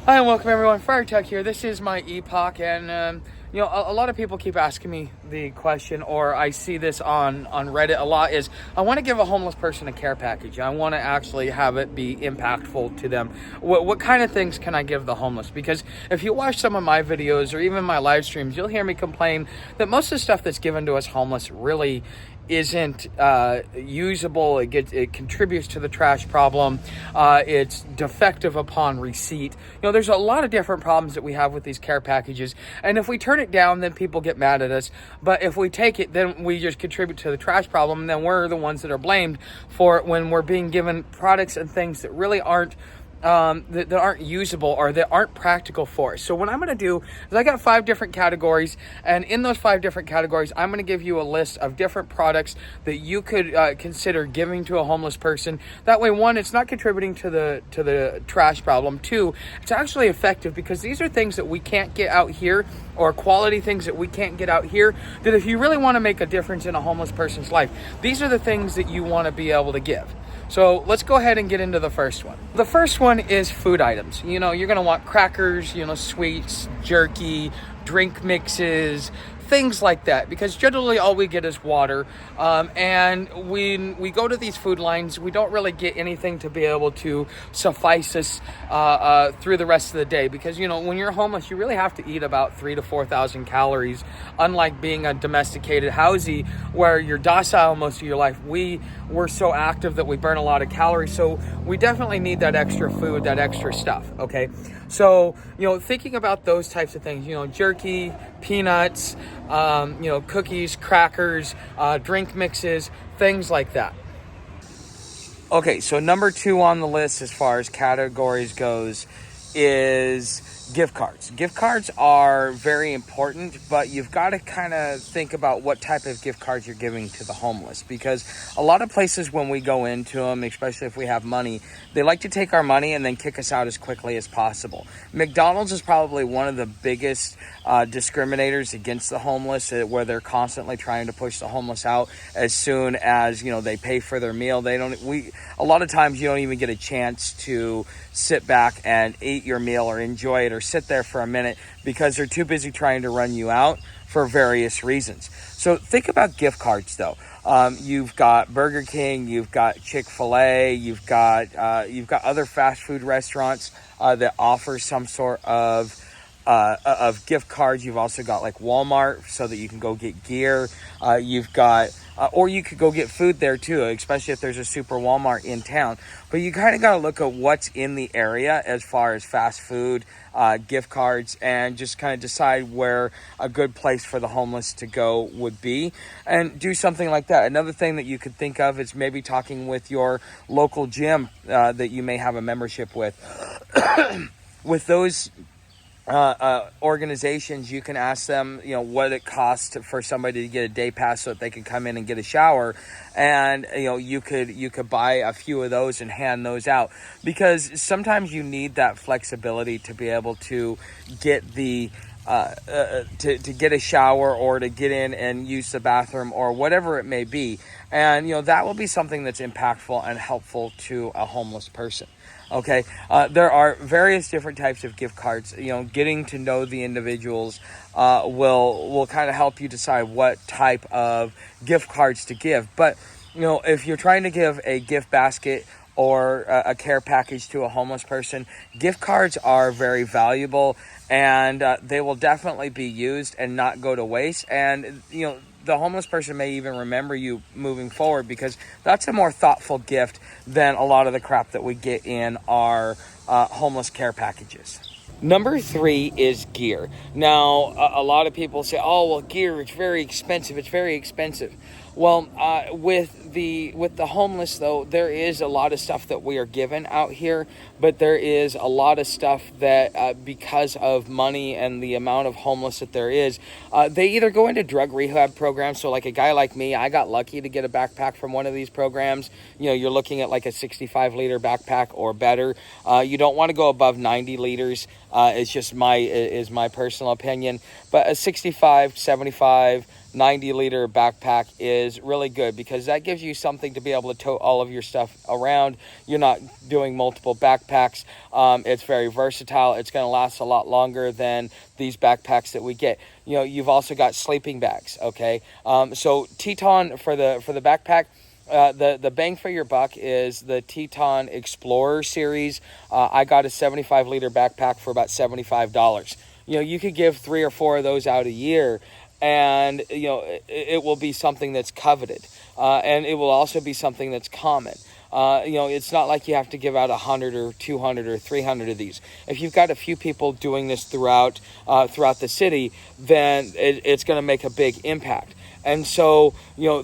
Hi and welcome everyone, Friar Tech here. This is my Epoch, and a lot of people keep asking me the question, or I see this on Reddit a lot, is I want to give a homeless person a care package. I want to actually have it be impactful to them. What kind of things can I give the homeless? Because if you watch some of my videos or even my live streams, you'll hear me complain that most of the stuff that's given to us homeless really isn't usable. It contributes to the trash problem. It's defective upon receipt. There's a lot of different problems that we have with these care packages, and if we turn it down, then people get mad at us. But if we take it, then we just contribute to the trash problem, and then we're the ones that are blamed for it when we're being given products and things that really aren't that aren't usable or that aren't practical for us. So what I'm going to do is I got 5 different categories, and in those 5 different categories, I'm going to give you a list of different products that you could consider giving to a homeless person. That way, 1, it's not contributing to the trash problem. 2, it's actually effective because these are things that we can't get out here, or quality things that we can't get out here, that if you really want to make a difference in a homeless person's life, these are the things that you want to be able to give. So let's go ahead and get into the first one. The first one is food items. You're going to want crackers, sweets, jerky, drink mixes, things like that, because generally all we get is water. And when we go to these food lines, we don't really get anything to be able to suffice us through the rest of the day, because when you're homeless, you really have to eat about 3,000 to 4,000 calories. Unlike being a domesticated housey where you're docile most of your life, we're so active that we burn a lot of calories. So we definitely need that extra food, that extra stuff. Okay, so thinking about those types of things, jerky, peanuts, cookies, crackers, drink mixes, things like that. Okay, so number 2 on the list as far as categories goes is gift cards. Gift cards are very important, but you've got to kind of think about what type of gift cards you're giving to the homeless, because a lot of places when we go into them, especially if we have money, they like to take our money and then kick us out as quickly as possible. McDonald's is probably one of the biggest discriminators against the homeless, where they're constantly trying to push the homeless out as soon as they pay for their meal. A lot of times you don't even get a chance to sit back and eat your meal or enjoy it or sit there for a minute, because they're too busy trying to run you out for various reasons. So think about gift cards though. You've got Burger King, you've got Chick-fil-A, you've got other fast food restaurants that offer some sort of gift cards. You've also got like Walmart, so that you can go get gear. You've got or you could go get food there too, especially if there's a super Walmart in town. But you kind of got to look at what's in the area as far as fast food, gift cards, and just kind of decide where a good place for the homeless to go would be, and do something like that. Another thing that you could think of is maybe talking with your local gym that you may have a membership with. With those organizations, you can ask them, what it costs for somebody to get a day pass so that they can come in and get a shower, and you could buy a few of those and hand those out, because sometimes you need that flexibility to be able to get the to get a shower, or to get in and use the bathroom, or whatever it may be. And that will be something that's impactful and helpful to a homeless person. Okay, there are various different types of gift cards. Getting to know the individuals will kind of help you decide what type of gift cards to give. But if you're trying to give a gift basket or a care package to a homeless person, gift cards are very valuable, and they will definitely be used and not go to waste. And the homeless person may even remember you moving forward, because that's a more thoughtful gift than a lot of the crap that we get in our homeless care packages. Number 3 is gear. Now, a lot of people say, oh, well, gear, it's very expensive. It's very expensive. Well, with the homeless, though, there is a lot of stuff that we are given out here, but there is a lot of stuff that because of money and the amount of homeless that there is, they either go into drug rehab programs. So like a guy like me, I got lucky to get a backpack from one of these programs. You're looking at like a 65-liter backpack or better. You don't want to go above 90 liters. It's just my personal opinion, but a 65, 75, 90-liter backpack is really good, because that gives you something to be able to tote all of your stuff around. You're not doing multiple backpacks. It's very versatile. It's going to last a lot longer than these backpacks that we get. You've also got sleeping bags. Okay, so Teton for the backpack. The bang for your buck is the Teton Explorer series. I got a 75-liter backpack for about $75. You could give 3 or 4 of those out a year, and it will be something that's coveted, and it will also be something that's common. It's not like you have to give out 100 or 200 or 300 of these. If you've got a few people doing this throughout the city, then it's going to make a big impact. And so,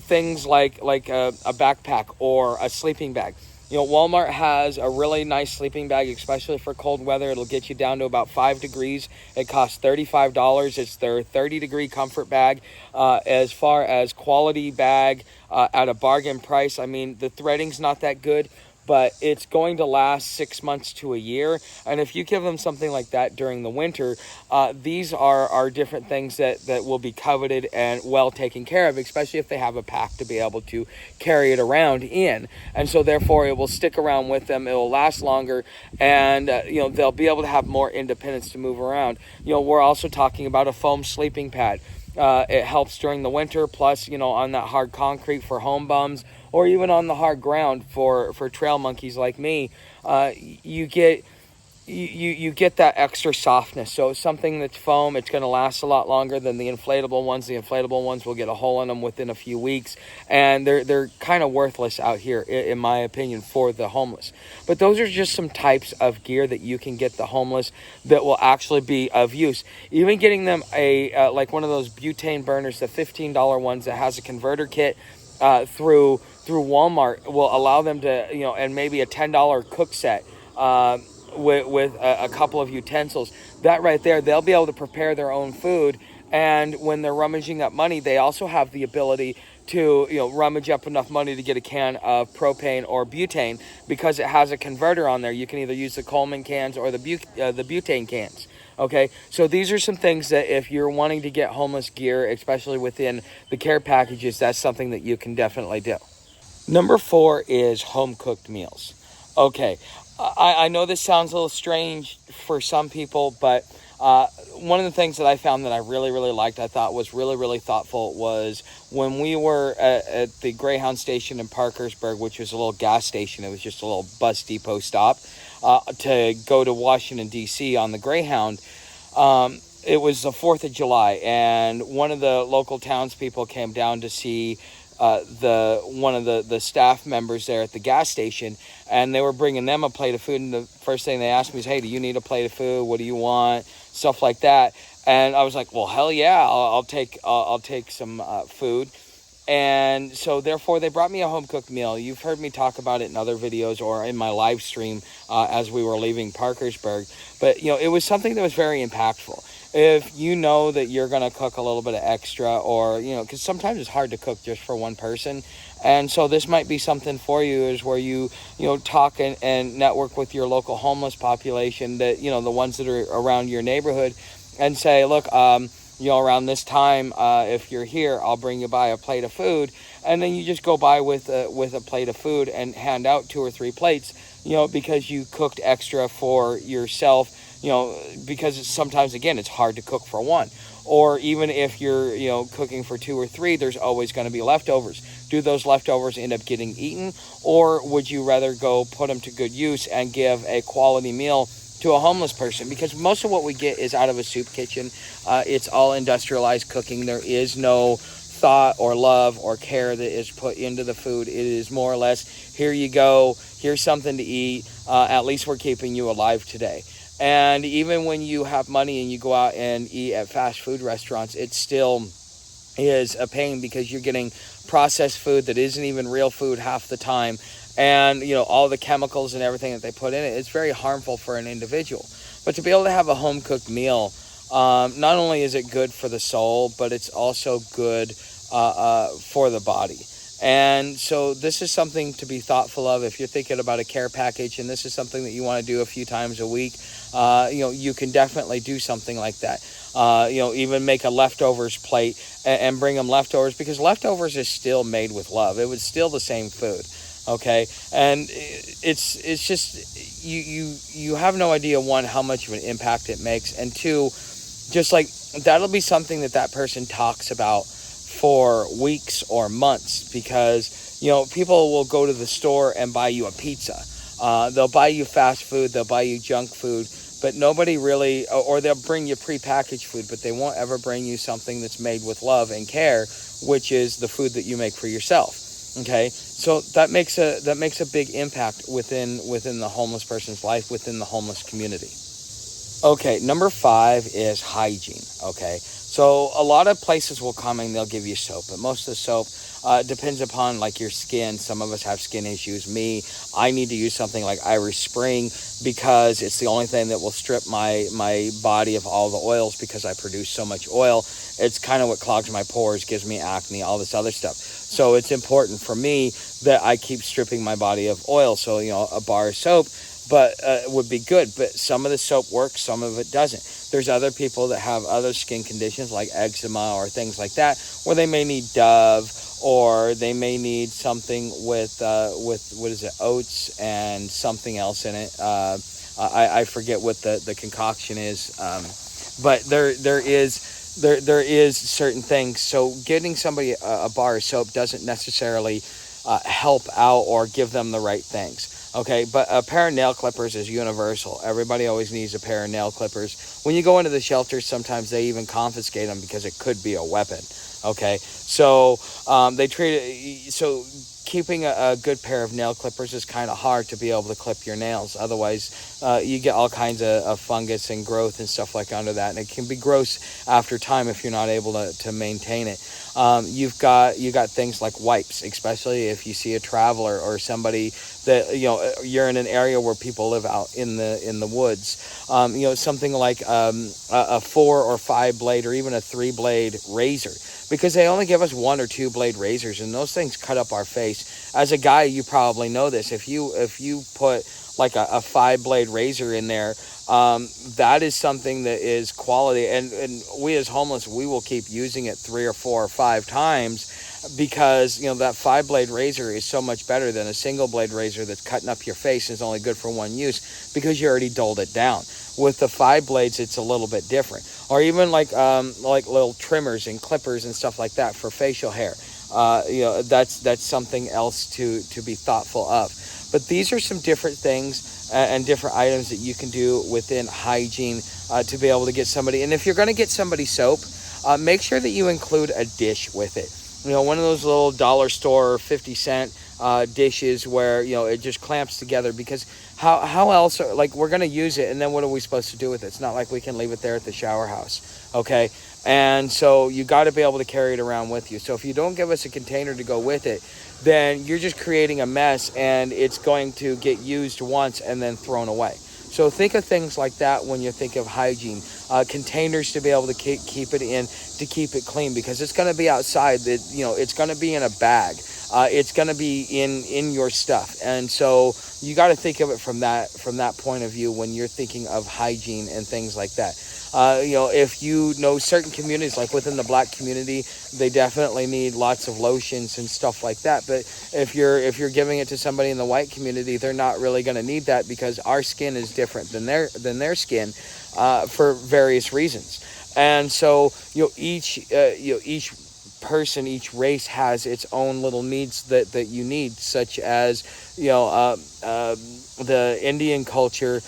things like a backpack or a sleeping bag. Walmart has a really nice sleeping bag, especially for cold weather. It'll get you down to about 5 degrees. It costs $35. It's their 30-degree comfort bag. As far as quality bag at a bargain price, I mean, the threading's not that good, but it's going to last 6 months to a year. And if you give them something like that during the winter, these are different things that will be coveted and well taken care of, especially if they have a pack to be able to carry it around in. And so therefore it will stick around with them. It will last longer, and they'll be able to have more independence to move around. We're also talking about a foam sleeping pad. It helps during the winter, plus on that hard concrete for home bums, or even on the hard ground for trail monkeys like me. You get that extra softness. So something that's foam, it's going to last a lot longer than the inflatable ones. The inflatable ones will get a hole in them within a few weeks, and they're kind of worthless out here, in my opinion, for the homeless. But those are just some types of gear that you can get the homeless that will actually be of use. Even getting them a like one of those butane burners, the $15 ones that has a converter kit, through Walmart will allow them to, and maybe a $10 cook set with a couple of utensils. That right there, they'll be able to prepare their own food. And when they're rummaging up money, they also have the ability to rummage up enough money to get a can of propane or butane, because it has a converter on there. You can either use the Coleman cans or the butane cans. Okay, so these are some things that if you're wanting to get homeless gear, especially within the care packages, that's something that you can definitely do. Number 4 is home-cooked meals. Okay, I know this sounds a little strange for some people, but one of the things that I found that I really, really liked, I thought was really, really thoughtful, was when we were at the Greyhound station in Parkersburg, which was a little gas station. It was just a little bus depot stop to go to Washington, D.C. on the Greyhound. It was the 4th of July, and one of the local townspeople came down to see one of the staff members there at the gas station, and they were bringing them a plate of food. And the first thing they asked me is, "Hey, do you need a plate of food? What do you want?" Stuff like that. And I was like, "Well, hell yeah, I'll take some food." And so therefore they brought me a home cooked meal. You've heard me talk about it in other videos or in my live stream as we were leaving Parkersburg. But it was something that was very impactful. If you know that you're going to cook a little bit of extra, or because sometimes it's hard to cook just for one person, and so this might be something for you, is where you talk and network with your local homeless population, that the ones that are around your neighborhood, and say, look, around this time, if you're here, I'll bring you by a plate of food. And then you just go by with a plate of food and hand out 2 or 3 plates, because you cooked extra for yourself, because sometimes, again, it's hard to cook for one. Or even if you're, cooking for 2 or 3, there's always going to be leftovers. Do those leftovers end up getting eaten? Or would you rather go put them to good use and give a quality meal to a homeless person? Because most of what we get is out of a soup kitchen. It's all industrialized cooking. There is no thought or love or care that is put into the food. It is more or less, here you go, here's something to eat. At least we're keeping you alive today. And even when you have money and you go out and eat at fast food restaurants, it still is a pain, because you're getting processed food that isn't even real food half the time. And, all the chemicals and everything that they put in it, it's very harmful for an individual. But to be able to have a home-cooked meal, not only is it good for the soul, but it's also good for the body. And so this is something to be thoughtful of if you're thinking about a care package, and this is something that you want to do a few times a week. You can definitely do something like that. Even make a leftovers plate and bring them leftovers, because leftovers is still made with love. It was still the same food. Okay, and it's just you have no idea, one, how much of an impact it makes, and two, just like that'll be something that person talks about for weeks or months, because people will go to the store and buy you a pizza, they'll buy you fast food, they'll buy you junk food, but nobody really, or they'll bring you prepackaged food, but they won't ever bring you something that's made with love and care, which is the food that you make for yourself. Okay, so that makes a big impact within the homeless person's life, within the homeless community. Okay, number 5 is hygiene. Okay, so a lot of places will come and they'll give you soap, but most of the soap depends upon like your skin. Some of us have skin issues. I need to use something like Irish Spring, because it's the only thing that will strip my body of all the oils, because I produce so much oil. It's kind of what clogs my pores, gives me acne, all this other stuff. So it's important for me that I keep stripping my body of oil. So, a bar of soap would be good, but some of the soap works, some of it doesn't. There's other people that have other skin conditions like eczema or things like that, where they may need Dove, or they may need something with what is it, oats and something else in it. I forget what the concoction is, but there is certain things. So getting somebody a bar of soap doesn't necessarily help out or give them the right things. Okay, but a pair of nail clippers is universal. Everybody always needs a pair of nail clippers. When you go into the shelters, sometimes they even confiscate them because it could be a weapon. Okay, so they treat it. So keeping a good pair of nail clippers is kind of hard to be able to clip your nails. Otherwise, you get all kinds of fungus and growth and stuff like under that, and it can be gross after time if you're not able to maintain it. You got things like wipes, especially if you see a traveler or somebody that you're in an area where people live out in the woods. Something like a 4 or 5 blade or even a 3 blade razor, because they only give us 1 or 2 blade razors, and those things cut up our face. As a guy, you probably know this. If you put like a 5 blade razor in there, that is something that is quality, and we as homeless, we will keep using it 3 or 4 or 5 times, because that 5 blade razor is so much better than a single blade razor that's cutting up your face and is only good for one use, because you already dulled it down. With the 5 blades, it's a little bit different. Or even like little trimmers and clippers and stuff like that for facial hair. That's something else to be thoughtful of. But these are some different things and different items that you can do within hygiene to be able to get somebody. And if you're going to get somebody soap, make sure that you include a dish with it. One of those little dollar store 50-cent dishes where it just clamps together, because how else we're going to use it, and then what are we supposed to do with it? It's not like we can leave it there at the shower house. Okay, and so you got to be able to carry it around with you. So if you don't give us a container to go with it, then you're just creating a mess, and it's going to get used once and then thrown away. So think of things like that when you think of hygiene. Containers to be able to keep it in, to keep it clean, because it's going to be outside. It's going to be in a bag. It's going to be in your stuff, and so you got to think of it from that point of view when you're thinking of hygiene and things like that. If certain communities, like within the Black community, they definitely need lots of lotions and stuff like that. But if you're giving it to somebody in the white community, they're not really going to need that, because our skin is different than their skin for various reasons. And so each person, each race has its own little needs that you need, such as the Indian culture,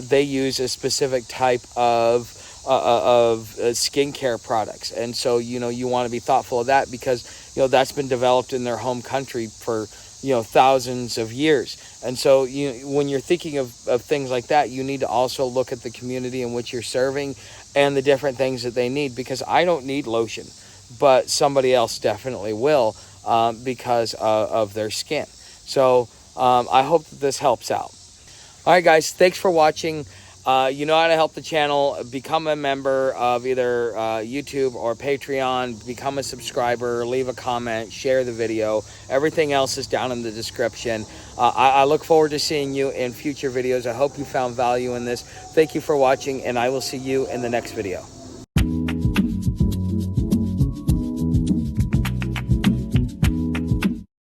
they use a specific type of skincare products, and so you want to be thoughtful of that, because that's been developed in their home country for thousands of years. And so when you're thinking of things like that, you need to also look at the community in which you're serving and the different things that they need, because I don't need lotion, but somebody else definitely will, because of their skin. So I hope that this helps out. All right, guys, thanks for watching. You know how to help the channel. Become a member of either YouTube or Patreon. Become a subscriber. Leave a comment. Share the video. Everything else is down in the description. I look forward to seeing you in future videos. I hope you found value in this. Thank you for watching, and I will see you in the next video.